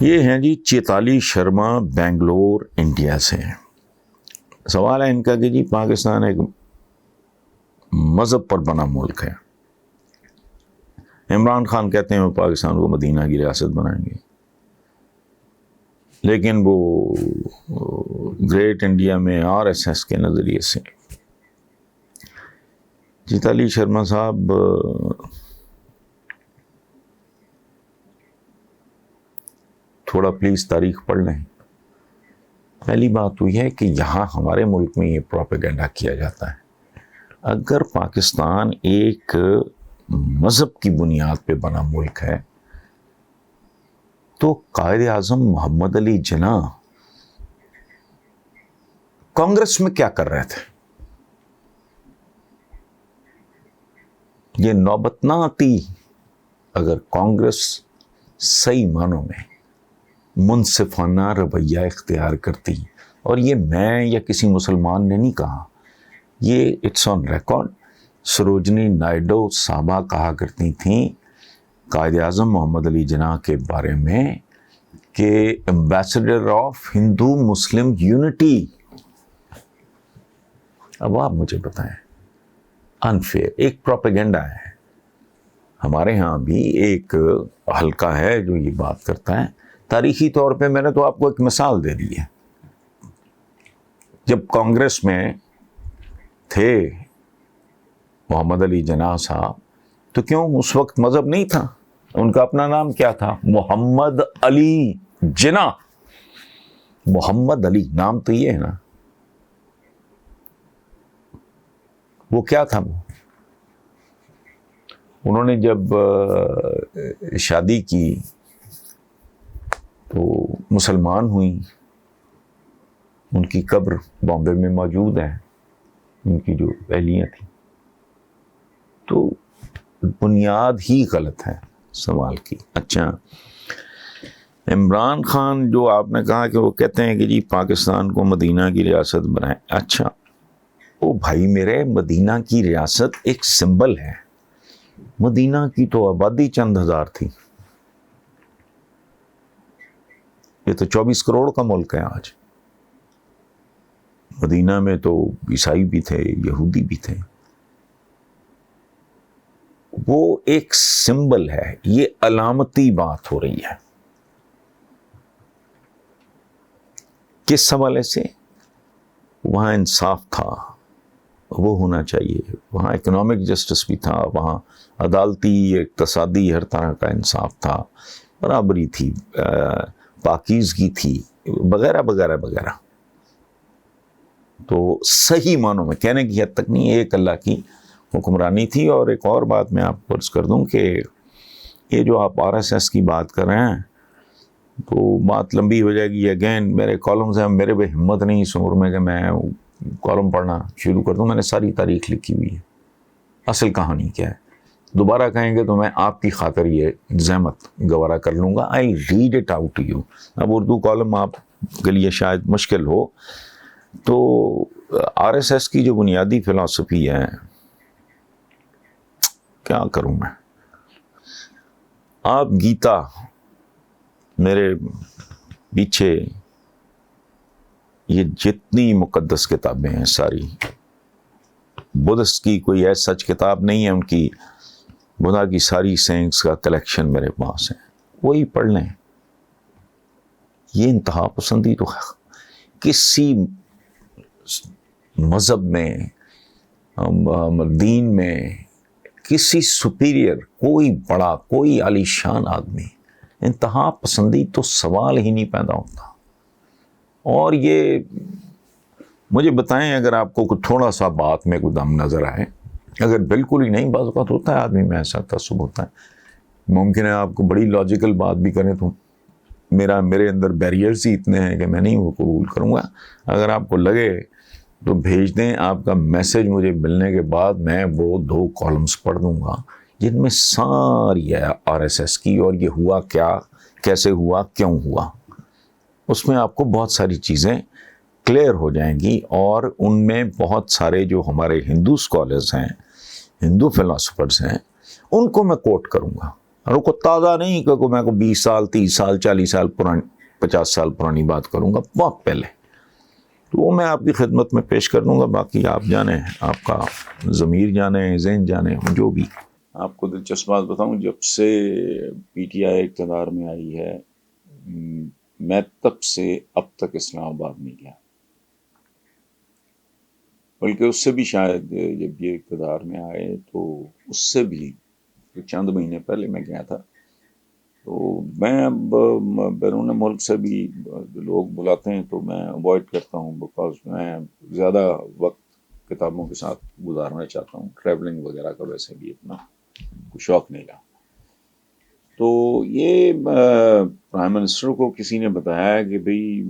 یہ ہیں جی چیتالی شرما، بنگلور، انڈیا سے ہیں۔ سوال ہے ان کا کہ جی پاکستان ایک مذہب پر بنا ملک ہے، عمران خان کہتے ہیں وہ پاکستان کو مدینہ کی ریاست بنائیں گے، لیکن وہ گریٹ انڈیا میں RSS کے نظریے سے۔ چیتالی شرما صاحب تھوڑا پلیز تاریخ پڑھ لیں۔ پہلی بات تو یہ ہے کہ یہاں ہمارے ملک میں یہ پروپیگنڈا کیا جاتا ہے۔ اگر پاکستان ایک مذہب کی بنیاد پہ بنا ملک ہے تو قائد اعظم محمد علی جناح کانگریس میں کیا کر رہے تھے؟ یہ نوبت نہ آتی اگر کانگریس صحیح معنوں میں منصفانہ رویہ اختیار کرتی، اور یہ میں یا کسی مسلمان نے نہیں کہا، یہ it's on record. Sarojini Naidu صاحبہ کہا کرتی تھیں قائد اعظم محمد علی جناح کے بارے میں کہ ambassador of Hindu Muslim unity. اب آپ مجھے بتائیں، انفیئر ایک پروپیگنڈا ہے۔ ہمارے ہاں بھی ایک حلقہ ہے جو یہ بات کرتا ہے۔ تاریخی طور پہ میں نے تو آپ کو ایک مثال دے دی ہے۔ جب کانگریس میں تھے محمد علی جناح صاحب تو کیوں اس وقت مذہب نہیں تھا؟ ان کا اپنا نام کیا تھا؟ محمد علی جناح۔ محمد علی نام تو یہ ہے نا، وہ کیا تھا؟ انہوں نے جب شادی کی تو مسلمان ہوئیں، ان کی قبر بامبے میں موجود ہے، ان کی جو اہلیاں تھیں۔ تو بنیاد ہی غلط ہے سوال کی۔ اچھا، عمران خان جو آپ نے کہا کہ وہ کہتے ہیں کہ جی پاکستان کو مدینہ کی ریاست بنائیں۔ اچھا، او بھائی میرے، مدینہ کی ریاست ایک سمبل ہے۔ مدینہ کی تو آبادی چند ہزار تھی، یہ تو 24 کروڑ کا ملک ہے آج۔ مدینہ میں تو عیسائی بھی تھے، یہودی بھی تھے۔ وہ ایک سمبل ہے، یہ علامتی بات ہو رہی ہے۔ کس حوالے سے؟ وہاں انصاف تھا، وہ ہونا چاہیے۔ وہاں اکنامک جسٹس بھی تھا، وہاں عدالتی اقتصادی ہر طرح کا انصاف تھا، برابری تھی، پاکیزگی تھی، وغیرہ وغیرہ وغیرہ۔ تو صحیح معنوں میں کہنے کی حد تک نہیں، ایک اللہ کی حکمرانی تھی۔ اور ایک اور بات میں آپ کو عرض کر دوں کہ یہ جو آپ RSS کی بات کر رہے ہیں تو بات لمبی ہو جائے گی۔ اگین میرے کالمز ہیں، میرے پہ ہمت نہیں اس عمر میں کہ میں کالم پڑھنا شروع کر دوں۔ میں نے ساری تاریخ لکھی ہوئی ہے، اصل کہانی کیا ہے۔ دوبارہ کہیں گے تو میں آپ کی خاطر یہ زحمت گوارا کر لوں گا۔ I read it out to you. اب اردو کالم آپ کے لیے شاید مشکل ہو، تو RSS کی جو بنیادی فلسفی ہے، کیا کروں میں؟ آپ گیتا، میرے پیچھے یہ جتنی مقدس کتابیں ہیں ساری، بدھسٹ کی کوئی ایسا سچ کتاب نہیں ہے، ان کی بدھا کی ساری سینکس کا کلیکشن میرے پاس ہے، وہی پڑھ لیں۔ یہ انتہا پسندی تو کسی مذہب میں، دین میں، کسی سپیریئر، کوئی بڑا، کوئی عالیشان آدمی، انتہا پسندی تو سوال ہی نہیں پیدا ہوتا۔ اور یہ مجھے بتائیں، اگر آپ کو تھوڑا سا بات میں کوئی دم نظر آئے، اگر بالکل ہی نہیں، بعض اوقات ہوتا ہے آدمی میں ایسا تعصب ہوتا ہے، ممکن ہے آپ کو بڑی لاجیکل بات بھی کریں تو میرے اندر بیریئرز ہی اتنے ہیں کہ میں نہیں وہ قبول کروں گا۔ اگر آپ کو لگے تو بھیج دیں، آپ کا میسج مجھے ملنے کے بعد میں وہ 2 کالمز پڑھ دوں گا جن میں ساری ہے RSS کی، اور یہ ہوا کیا، کیسے ہوا، کیوں ہوا۔ اس میں آپ کو بہت ساری چیزیں کلیئر ہو جائیں گی، اور ان میں بہت سارے جو ہمارے ہندو اسکالرز ہیں، ہندو فلاسفرز ہیں، ان کو میں کوٹ کروں گا۔ اور وہ تازہ نہیں کہ میں کو 20 سال 30 سال 40 سال پرانی 50 سال پرانی بات کروں گا، بہت پہلے، تو وہ میں آپ کی خدمت میں پیش کر دوں گا. باقی آپ جانیں، آپ کا ضمیر جانے، ذہن جانے، جو بھی. آپ کو دلچسپ بات بتاؤں، جب سے پی ٹی آئی اقتدار میں آئی ہے، میں تب سے اب تک اسلام آباد نہیں گیا، بلکہ اس سے بھی شاید جب یہ اقتدار میں آئے تو اس سے بھی چند مہینے پہلے میں گیا تھا. تو میں اب بیرون ملک سے بھی لوگ بلاتے ہیں تو میں اوائڈ کرتا ہوں، بیکاز میں زیادہ وقت کتابوں کے ساتھ گزارنا چاہتا ہوں. ٹریولنگ وغیرہ کا ویسے بھی اتنا کوئی شوق نہیں رہا. تو یہ پرائم منسٹر کو کسی نے بتایا کہ بھئی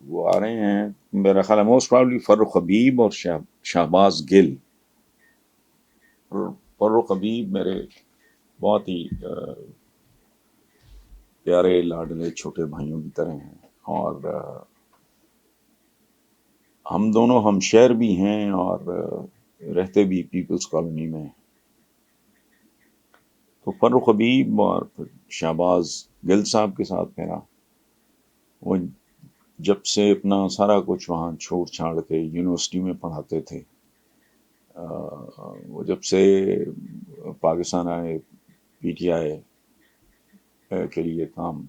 وہ آ رہے ہیں، میرا خیال ہے موسٹ پرابلی فاروق حبیب اور شہباز گل. فاروق حبیب میرے بہت ہی پیارے لاڈلے چھوٹے بھائیوں کی طرح ہیں، اور ہم دونوں ہم شہر بھی ہیں اور رہتے بھی پیپلز کالونی میں. تو فاروق حبیب اور شہباز گل صاحب کے ساتھ میرا، وہ جب سے اپنا سارا کچھ وہاں چھوڑ چھاڑ کے یونیورسٹی میں پڑھاتے تھے، وہ جب سے پاکستان آئے پی ٹی آئی کے لیے کام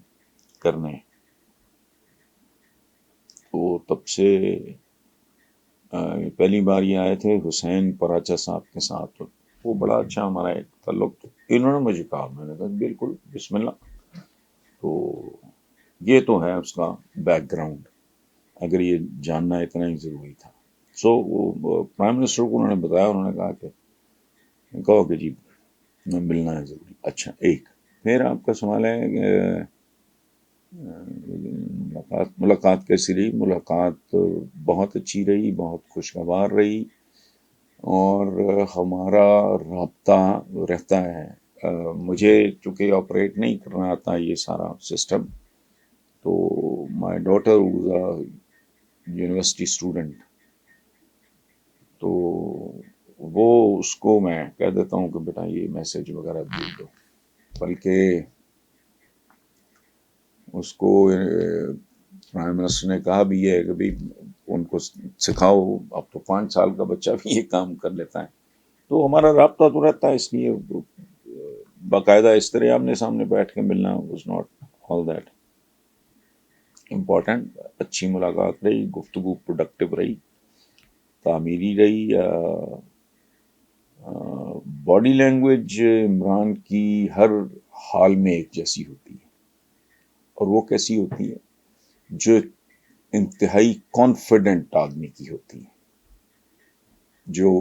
کرنے، تو تب سے پہلی بار یہ آئے تھے حسین پراچا صاحب کے ساتھ. وہ بڑا اچھا ہمارا ایک تعلق تھا. انہوں نے مجھے کہا، میں نے کہا بالکل بسم اللہ. تو یہ تو ہے اس کا بیک گراؤنڈ، اگر یہ جاننا اتنا ہی ضروری تھا. سو وہ پرائم منسٹر کو انہوں نے بتایا، انہوں نے کہا کہ جی میں ملنا ہے ضروری. اچھا، ایک پھر آپ کا سوال ہے کہ ملاقات کیسی رہی؟ ملاقات بہت اچھی رہی، بہت خوشگوار رہی، اور ہمارا رابطہ رہتا ہے. مجھے چونکہ آپریٹ نہیں کرنا آتا یہ سارا سسٹم، تو my daughter was a university student, تو وہ اس کو میں کہہ دیتا ہوں کہ بیٹا یہ میسج وغیرہ بھیج دو. بلکہ اس کو پرائم منسٹر نے کہا بھی ہے کہ بھائی ان کو سکھاؤ، اب تو 5 سال کا بچہ بھی یہ کام کر لیتا ہے. تو ہمارا رابطہ تو رہتا ہے، اس لیے باقاعدہ اس طرح آمنے سامنے بیٹھ کے ملنا was not all that important. اچھی ملاقات رہی، گفتگو پروڈکٹیو رہی، تعمیری رہی. باڈی لینگویج عمران کی ہر حال میں ایک جیسی ہوتی ہے، اور وہ کیسی ہوتی ہے؟ جو انتہائی کانفیڈنٹ آدمی کی ہوتی ہے، جو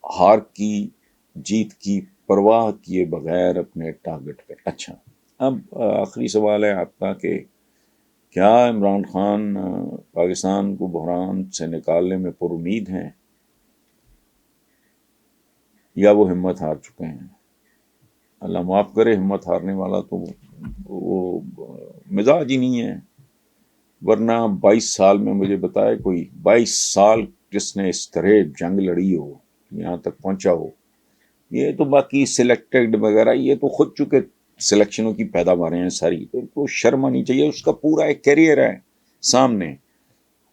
ہار کی جیت کی پرواہ کیے بغیر اپنے ٹارگٹ پہ. اچھا، اب آخری سوال ہے آپ کا کہ کیا عمران خان پاکستان کو بحران سے نکالنے میں پر امید ہیں یا وہ ہمت ہار چکے ہیں؟ اللہ معاف کرے، ہمت ہارنے والا تو وہ مزاج ہی نہیں ہے. ورنہ 22 سال میں مجھے بتائے کوئی 22 سال جس نے اس طرح جنگ لڑی ہو، یہاں تک پہنچا ہو. یہ تو باقی سلیکٹڈ وغیرہ یہ تو خود چکے سلیکشنوں کی پیداواریں ہیں ساری، تو شرم آنی چاہیے. اس کا پورا ایک کیریئر ہے سامنے،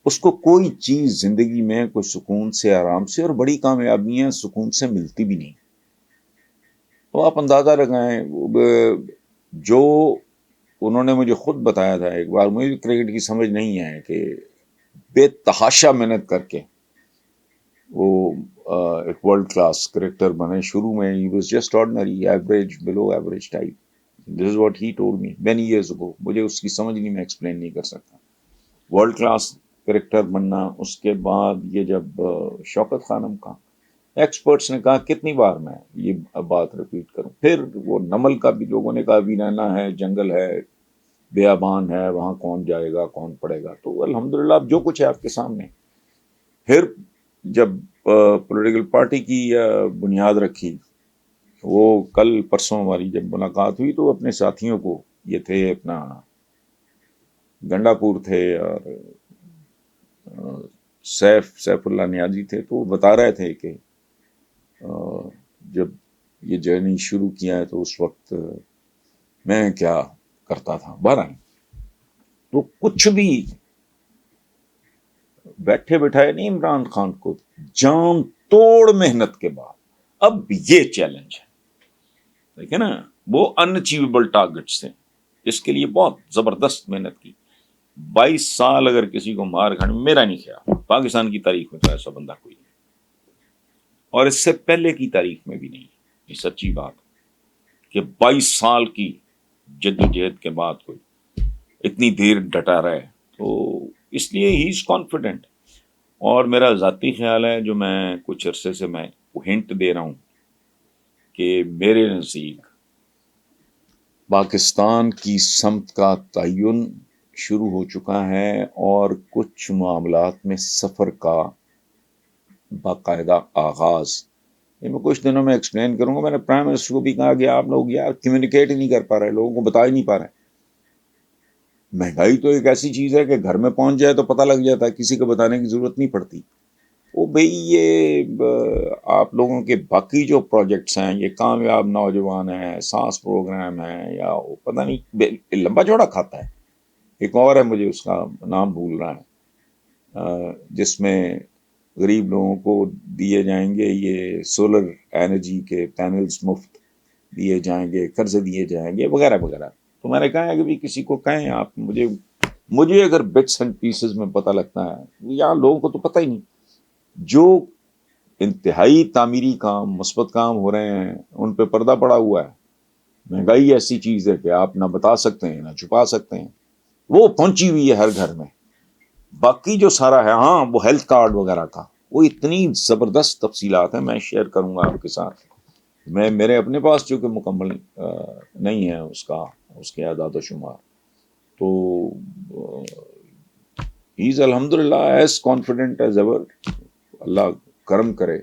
اس کو کوئی چیز زندگی میں کوئی سکون سے، آرام سے، اور بڑی کامیابیاں سکون سے ملتی بھی نہیں. تو آپ اندازہ لگائیں، جو انہوں نے مجھے خود بتایا تھا ایک بار، مجھے کرکٹ کی سمجھ نہیں ہے، کہ بے تحاشا محنت کر کے وہ ایک ورلڈ کلاس کرکٹر بنے. شروع میں he was just ordinary, average, below average type. This is what he told me many years ago. مجھے اس کی سمجھ نہیں، میں ایکسپلین نہیں کر سکتا. ورلڈ کلاس کرکٹر بننا، اس کے بعد یہ جب شوکت خانم کا ایکسپرٹس نے کہا کتنی بار میں یہ بات ریپیٹ کروں، پھر وہ نمل کا بھی لوگوں نے کہا ویرانہ ہے، جنگل ہے، بیابان ہے، وہاں کون جائے گا، کون پڑے گا. تو الحمدللہ اب جو کچھ ہے آپ کے سامنے. پھر جب پولیٹیکل پارٹی کی بنیاد رکھی، وہ کل پرسوں ہماری جب ملاقات ہوئی تو اپنے ساتھیوں کو، یہ تھے اپنا گنڈا پور تھے اور سیف اللہ نیازی تھے، تو وہ بتا رہے تھے کہ جب یہ جرنی شروع کیا ہے تو اس وقت میں کیا کرتا تھا، بہرحال تو کچھ بھی بیٹھے بٹھائے نہیں عمران خان کو، جان توڑ محنت کے بعد اب یہ چیلنج ہے، دیکھیں نا، وہ ان اچیویبل ٹارگٹس تھے، اس کے لیے بہت زبردست محنت کی۔ 22 سال اگر کسی کو مار کھانے، میرا نہیں خیال پاکستان کی تاریخ میں تو ایسا بندہ کوئی نہیں، اور اس سے پہلے کی تاریخ میں بھی نہیں، یہ سچی بات کہ 22 سال کی جدوجہد کے بعد کوئی اتنی دیر ڈٹا رہے، تو اس لیے ہی از کانفیڈنٹ۔ اور میرا ذاتی خیال ہے، جو میں کچھ عرصے سے میں ہنٹ دے رہا ہوں کہ میرے نزدیک پاکستان کی سمت کا تعین شروع ہو چکا ہے، اور کچھ معاملات میں سفر کا باقاعدہ آغاز، یہ میں کچھ دنوں میں ایکسپلین کروں گا۔ میں نے پرائم منسٹر کو بھی کہا کہ آپ لوگ یار کمیونیکیٹ ہی نہیں کر پا رہے، لوگوں کو بتا ہی نہیں پا رہے۔ مہنگائی تو ایک ایسی چیز ہے کہ گھر میں پہنچ جائے تو پتہ لگ جاتا ہے، کسی کو بتانے کی ضرورت نہیں پڑتی۔ وہ بھئی یہ آپ لوگوں کے باقی جو پروجیکٹس ہیں، یہ کامیاب نوجوان ہیں، سانس پروگرام ہے، یا وہ پتہ نہیں لمبا چوڑا کھاتا ہے، ایک اور ہے مجھے اس کا نام بھول رہا ہے، جس میں غریب لوگوں کو دیے جائیں گے یہ سولر انرجی کے پینلز مفت دیے جائیں گے، قرضے دیے جائیں گے، وغیرہ وغیرہ۔ تو میں نے کہا ہے کہ بھی کسی کو کہیں آپ مجھے اگر بٹس اینڈ پیسز میں پتہ لگتا ہے، یہاں لوگوں کو تو پتہ ہی نہیں، جو انتہائی تعمیری کام، مثبت کام ہو رہے ہیں، ان پہ پردہ پڑا ہوا ہے۔ مہنگائی ایسی چیز ہے کہ آپ نہ بتا سکتے ہیں نہ چھپا سکتے ہیں، وہ پہنچی ہوئی ہے ہر گھر میں۔ باقی جو سارا ہے، ہاں وہ ہیلتھ کارڈ وغیرہ کا، وہ اتنی زبردست تفصیلات ہیں، میں شیئر کروں گا آپ کے ساتھ۔ میرے اپنے پاس چونکہ مکمل نہیں ہے اس کے اعداد و شمار، تو ہی از الحمدللہ ایز کانفیڈنٹ ایز ایور۔ اللہ کرم کرے،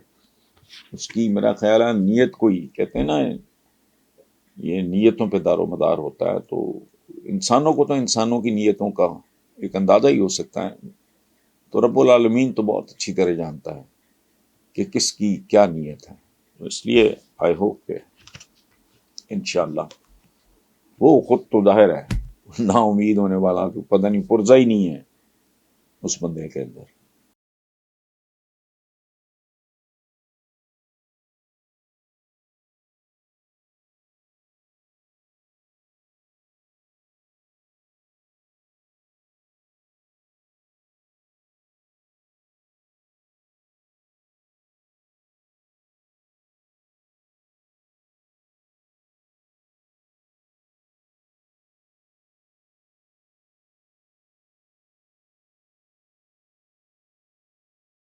اس کی میرا خیال ہے نیت کوئی کہتے ہیں نا، یہ نیتوں پہ دار و مدار ہوتا ہے، تو انسانوں کو تو انسانوں کی نیتوں کا ایک اندازہ ہی ہو سکتا ہے، تو رب العالمین تو بہت اچھی طرح جانتا ہے کہ کس کی کیا نیت ہے۔ تو اس لیے آئی ہوپ کہ انشاءاللہ وہ خود تو ظاہر ہے نا امید ہونے والا، تو پتہ نہیں پرزہ ہی نہیں ہے اس بندے کے اندر۔